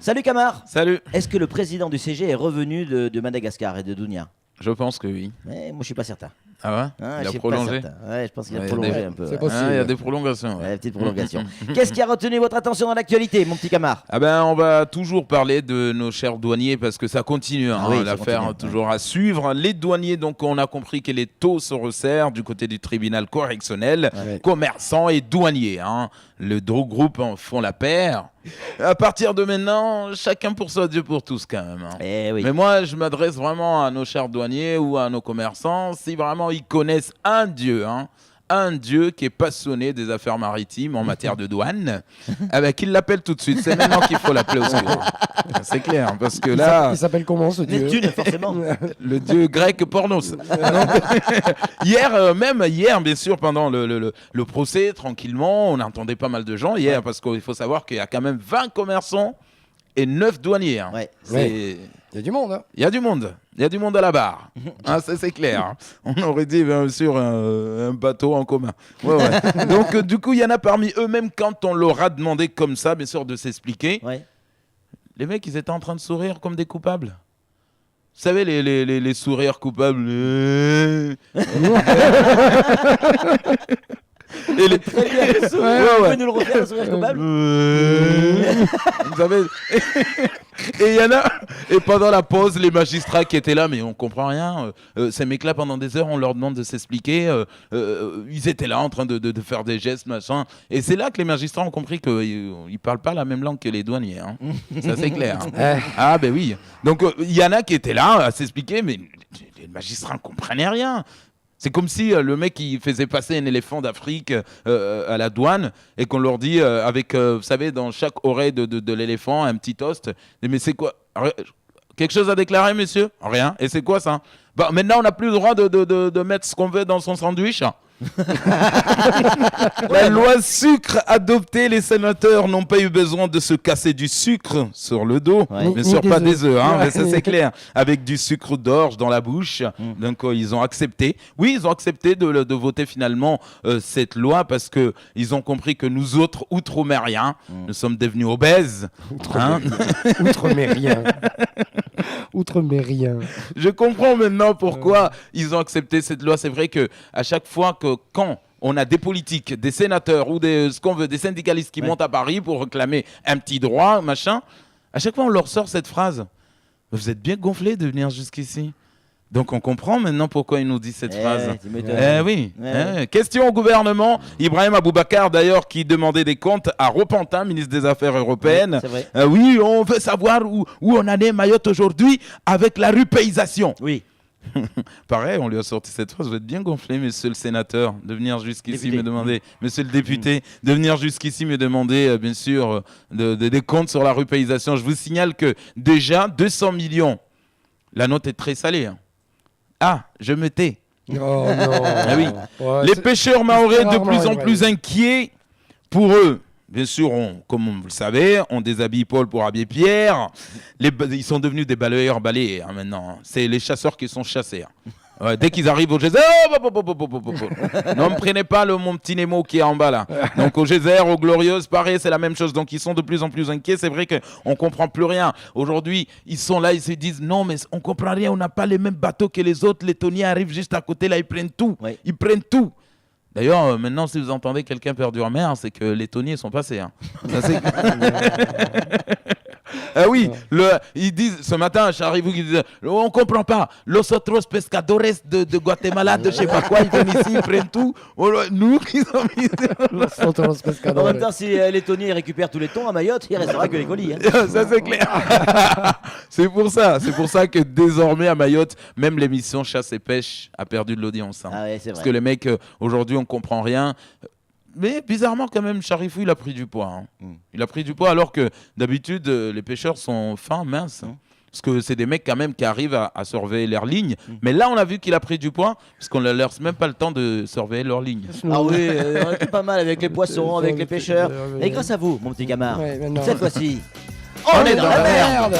Salut Camar. Salut. Est-ce que le président du CG est revenu de Madagascar et de Dounia? Je pense que oui. Mais moi je suis pas certain. Ah ouais, il a prolongé. Ouais, je pense qu'il a prolongé un peu. C'est possible. Il y a des prolongations. Ouais, petite prolongation. Qu'est-ce qui a retenu votre attention dans l'actualité, mon petit Camar? Ah ben, on va toujours parler de nos chers douaniers parce que ça continue, oui, ça l'affaire continue, toujours à suivre. Les douaniers, donc on a compris que les taux se resserrent du côté du tribunal correctionnel, commerçants et douaniers. Le deux groupes font la paire. À partir de maintenant, chacun pour soi, Dieu pour tous quand même. Oui. Mais moi, je m'adresse vraiment à nos chers douaniers ou à nos commerçants, si vraiment ils connaissent un Dieu, un Dieu qui est passionné des affaires maritimes en matière de douane, qu'il l'appelle tout de suite. C'est maintenant qu'il faut l'appeler au secours. C'est clair, parce que là... Il s'appelle comment ce Dieu? Neptune, forcément. Le Dieu grec pornos. Hier, bien sûr, pendant le procès, tranquillement, on entendait pas mal de gens hier, parce qu'il faut savoir qu'il y a quand même 20 commerçants et 9 douaniers. Il y a du monde. Il y a du monde. Il y a du monde à la barre. Ça, c'est clair. On aurait dit, bien sûr, un bateau en commun. Ouais. Donc, du coup, il y en a parmi eux, même quand on leur a demandé comme ça, bien sûr, de s'expliquer. Ouais. Les mecs, ils étaient en train de sourire comme des coupables. Vous savez, les sourires coupables. Et les très bien. Vous pouvez nous le refaire, le sourire coupable? Vous savez. Et il y en a. Et pendant la pause, les magistrats qui étaient là, mais on comprend rien. Ces mecs-là, pendant des heures, on leur demande de s'expliquer. Ils étaient là en train de faire des gestes, machin. Et c'est là que les magistrats ont compris qu'ils parlent pas la même langue que les douaniers. Ça, c'est clair. Ah, ben oui. Donc, il y en a qui étaient là à s'expliquer, mais les magistrats ne comprenaient rien. C'est comme si le mec il faisait passer un éléphant d'Afrique à la douane et qu'on leur dit avec, vous savez, dans chaque oreille de l'éléphant, un petit toast. Mais c'est quoi? Quelque chose à déclarer, monsieur? Rien. Et c'est quoi ça? Bah, maintenant, on n'a plus le droit de mettre ce qu'on veut dans son sandwich. La loi sucre adoptée, les sénateurs n'ont pas eu besoin de se casser du sucre sur le dos, bien sûr pas des œufs, mais ça c'est clair, avec du sucre d'orge dans la bouche. Donc ils ont accepté, ils ont accepté de voter finalement cette loi parce que ils ont compris que nous autres outre-mériens, nous sommes devenus obèses. Outre-mériens. Outre-mériens. Je comprends maintenant pourquoi ils ont accepté cette loi. C'est vrai que à chaque fois quand on a des politiques, des sénateurs ou des syndicalistes qui montent à Paris pour réclamer un petit droit, machin, à chaque fois on leur sort cette phrase. Vous êtes bien gonflés de venir jusqu'ici. Donc on comprend maintenant pourquoi ils nous disent cette phrase. Question au gouvernement. Ibrahim Aboubacar d'ailleurs qui demandait des comptes à Repentin, ministre des Affaires européennes. Oui, on veut savoir où on en est Mayotte aujourd'hui avec la rupeisation. Oui. Pareil, on lui a sorti cette phrase. Vous êtes bien gonflé, monsieur le sénateur, de venir jusqu'ici me demander, monsieur le député, de venir jusqu'ici me demander, bien sûr, des comptes sur la rupeisation. Je vous signale que déjà 200 millions, la note est très salée. Ah, je me tais. Oh non. Ah oui. Les pêcheurs mahorais de plus en plus inquiets pour eux. Bien sûr, comme vous le savez, on déshabille Paul pour habiller Pierre. Ils sont devenus des balayeurs balayés maintenant. C'est les chasseurs qui sont chassés. Dès qu'ils arrivent au geyser, non, ne prenez pas mon petit Nemo qui est en bas là. Donc au geyser, aux Glorieuses, pareil, c'est la même chose. Donc ils sont de plus en plus inquiets. C'est vrai qu'on ne comprend plus rien. Aujourd'hui, ils sont là, ils se disent non, mais on ne comprend rien, on n'a pas les mêmes bateaux que les autres. Les tonniers arrivent juste à côté, là, ils prennent tout. Ils prennent tout. D'ailleurs, maintenant, si vous entendez quelqu'un perdu en mer, c'est que les tonniers sont passés. Ça, c'est... Ah oui, ils disent, ce matin, Charivou qui disait, on ne comprend pas, los otros pescadores de Guatemala, de je ne sais pas quoi, ils viennent ici, ils prennent tout. Nous qui sommes ici. Los otros pescadores. En même temps, si les tonniers récupèrent tous les thons à Mayotte, il ne restera que les colis. Ça, c'est clair. C'est pour ça que désormais, à Mayotte, même l'émission Chasse et Pêche a perdu de l'audience. Ah ouais, c'est vrai. Parce que les mecs, aujourd'hui, on ne comprend rien. Mais bizarrement, quand même, Charifou, il a pris du poids. Il a pris du poids alors que d'habitude, les pêcheurs sont fins, minces. Parce que c'est des mecs quand même qui arrivent à surveiller leurs lignes. Mais là, on a vu qu'il a pris du poids parce qu'on ne leur laisse même pas le temps de surveiller leurs lignes. Ah oui, on était pas mal avec les poissons, avec les pêcheurs. Et grâce à vous, mon petit Camar, cette fois-ci, on est dans la merde.